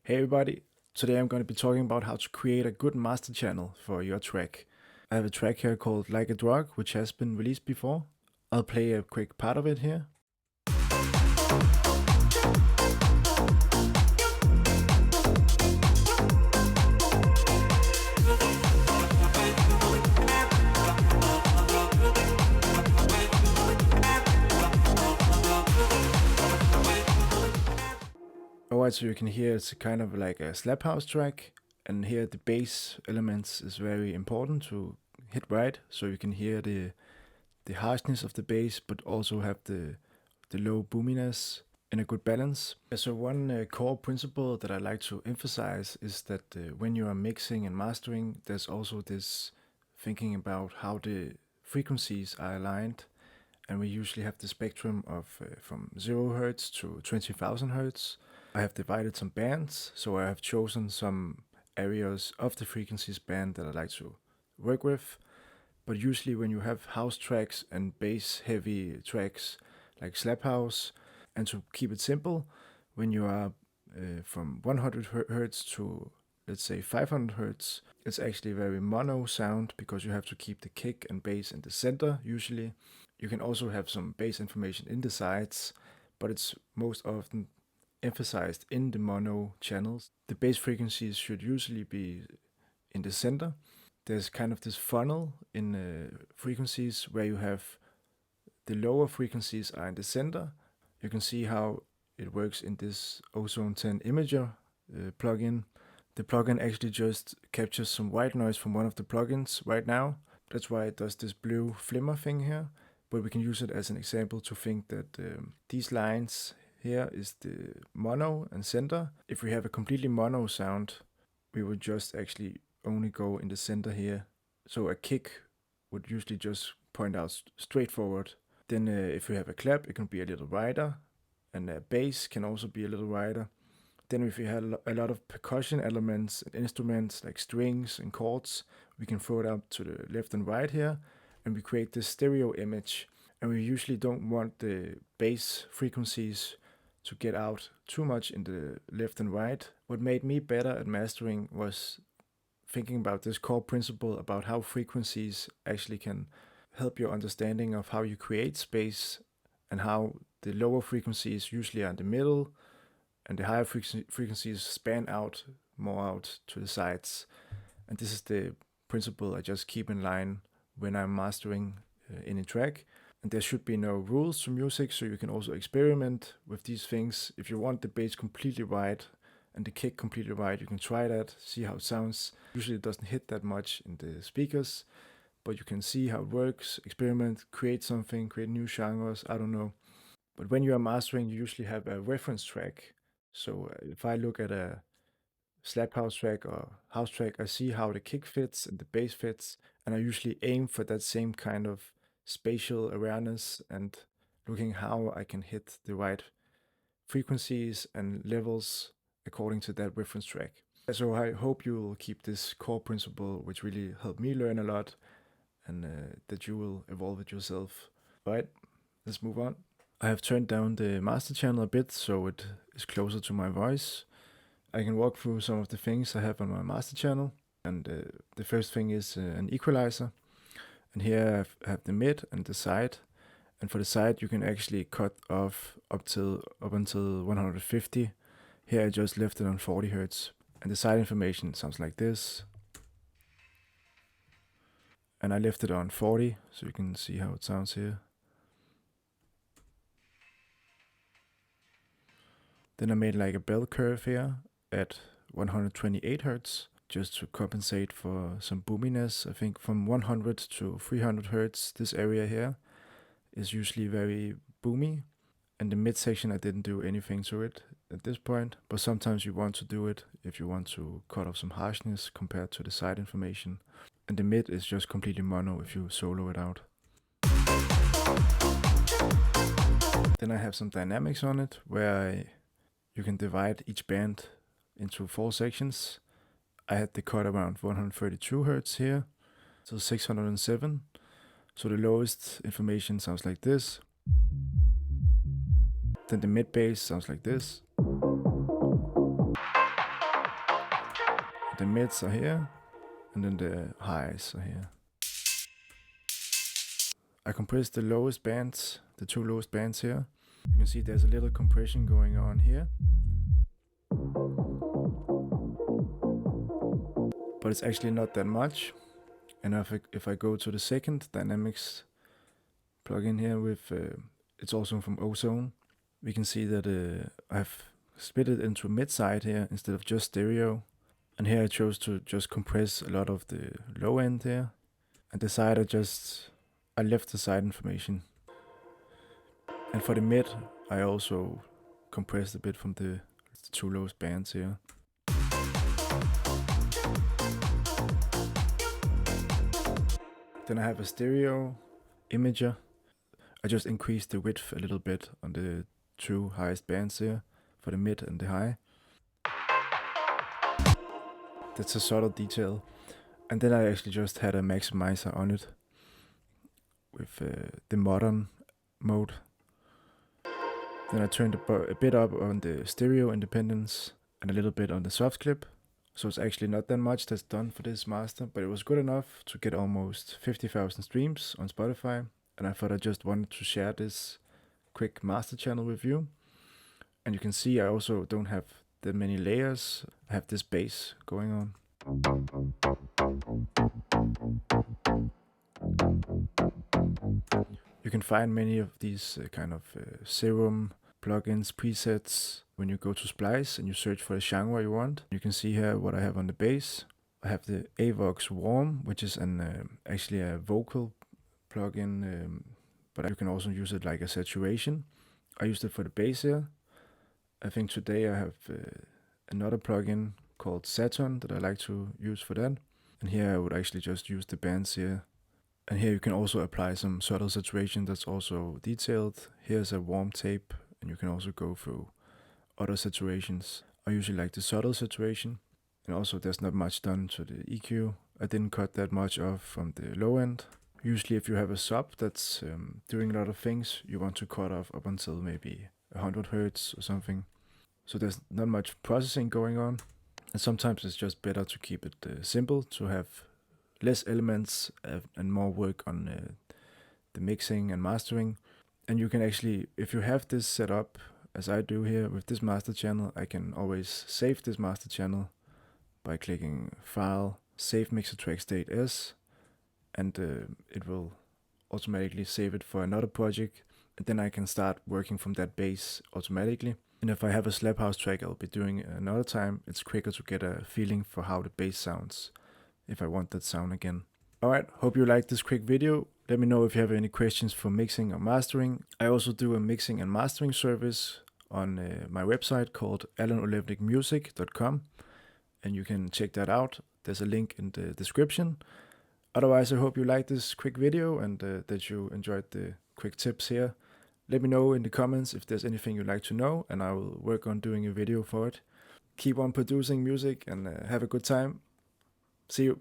Hey everybody, today I'm going to be talking about how to create a good master channel for your track. I have a track here called Like a Drug, which has been released before. I'll play a quick part of it here. Alright, so you can hear it's kind of like a slap house track, and here the bass elements is very important to hit right, so you can hear the harshness of the bass, but also have the low boominess in a good balance. So one core principle that I like to emphasize is that when you are mixing and mastering, there's also this thinking about how the frequencies are aligned, and we usually have the spectrum of from 0 Hz to 20,000 Hz. I have divided some bands, so I have chosen some areas of the frequencies band that I like to work with. But usually when you have house tracks and bass heavy tracks like slap house, and to keep it simple, when you are from 100 Hz to let's say 500 Hz, it's actually very mono sound because you have to keep the kick and bass in the center usually. You can also have some bass information in the sides, but it's most often emphasized in the mono channels. The bass frequencies should usually be in the center. There's kind of this funnel in frequencies where you have the lower frequencies are in the center. You can see how it works in this Ozone 10 imager plugin. The plugin actually just captures some white noise from one of the plugins right now. That's why it does this blue flimmer thing here. But we can use it as an example to think that these lines here is the mono and center. If we have a completely mono sound, we would just actually only go in the center here. So a kick would usually just point out straight forward. Then if we have a clap, it can be a little wider, and a bass can also be a little wider. Then if we have a lot of percussion elements and instruments like strings and chords, we can throw it up to the left and right here, and we create this stereo image. And we usually don't want the bass frequencies to get out too much in the left and right. What made me better at mastering was thinking about this core principle about how frequencies actually can help your understanding of how you create space, and how the lower frequencies usually are in the middle and the higher frequencies span out more out to the sides. And this is the principle I just keep in line when I'm mastering any track. And there should be no rules to music, so you can also experiment with these things. If you want the bass completely wide and the kick completely wide, you can try that, see how it sounds. Usually it doesn't hit that much in the speakers, but you can see how it works, experiment, create something, create new genres, I don't know. But when you are mastering, you usually have a reference track. So if I look at a slap house track or house track, I see how the kick fits and the bass fits, and I usually aim for that same kind of spatial awareness and looking how I can hit the right frequencies and levels according to that reference track. So I hope you will keep this core principle, which really helped me learn a lot, and that you will evolve it yourself. Right, let's move on. I have turned down the master channel a bit so it is closer to my voice. I can walk through some of the things I have on my master channel, and the first thing is an equalizer. And here I have the mid and the side, and for the side you can actually cut off up until 150. Here I just left it on 40 Hz, and the side information sounds like this. And I left it on 40, so you can see how it sounds here. Then I made like a bell curve here at 128 Hz, just to compensate for some boominess. I think from 100 to 300 Hz, this area here is usually very boomy. And the mid section, I didn't do anything to it at this point, but sometimes you want to do it if you want to cut off some harshness compared to the side information. And the mid is just completely mono if you solo it out. Then I have some dynamics on it where you can divide each band into 4 sections. I had the cut around 132 Hz here, so 607. So the lowest information sounds like this. Then the mid bass sounds like this. The mids are here, and then the highs are here. I compressed the lowest bands, the two lowest bands here. You can see there's a little compression going on here. But it's actually not that much. And if I go to the second dynamics plugin here with, it's also from Ozone, we can see that I've split it into mid side here instead of just stereo. And here I chose to just compress a lot of the low end here. And the side I left the side information. And for the mid, I also compressed a bit from the two lowest bands here. Then I have a stereo imager. I just increased the width a little bit on the two highest bands here for the mid and the high. That's a subtle detail. And then I actually just had a maximizer on it with the modern mode. Then I turned a bit up on the stereo independence and a little bit on the soft clip. So it's actually not that much that's done for this master, but it was good enough to get almost 50,000 streams on Spotify. And I thought I just wanted to share this quick master channel with you. And you can see I also don't have that many layers. I have this bass going on. You can find many of these kind of serum plugins, presets when you go to Splice and you search for the genre you want. You can see here what I have on the bass. I have the Avox Warm, which is actually a vocal plugin, but you can also use it like a saturation. I used it for the bass here. I think today I have another plugin called Saturn that I like to use for that. And here I would actually just use the bands here. And here you can also apply some subtle saturation that's also detailed. Here's a warm tape, and you can also go through other saturations. I usually like the subtle saturation. And also there's not much done to the EQ. I didn't cut that much off from the low end. Usually if you have a sub that's doing a lot of things, you want to cut off up until maybe 100 Hertz or something. So there's not much processing going on. And sometimes it's just better to keep it simple, to have less elements and more work on the mixing and mastering. And you can actually, if you have this set up, as I do here with this master channel, I can always save this master channel by clicking File, Save Mixer Track State as, and it will automatically save it for another project. And then I can start working from that base automatically. And if I have a slap house track I'll be doing another time, it's quicker to get a feeling for how the bass sounds if I want that sound again. Alright, hope you liked this quick video. Let me know if you have any questions for mixing or mastering. I also do a mixing and mastering service on my website called adenolewnikmusic.com, and you can check that out. There's a link in the description. Otherwise, I hope you liked this quick video and that you enjoyed the quick tips here. Let me know in the comments if there's anything you'd like to know, and I will work on doing a video for it. Keep on producing music and have a good time. See you.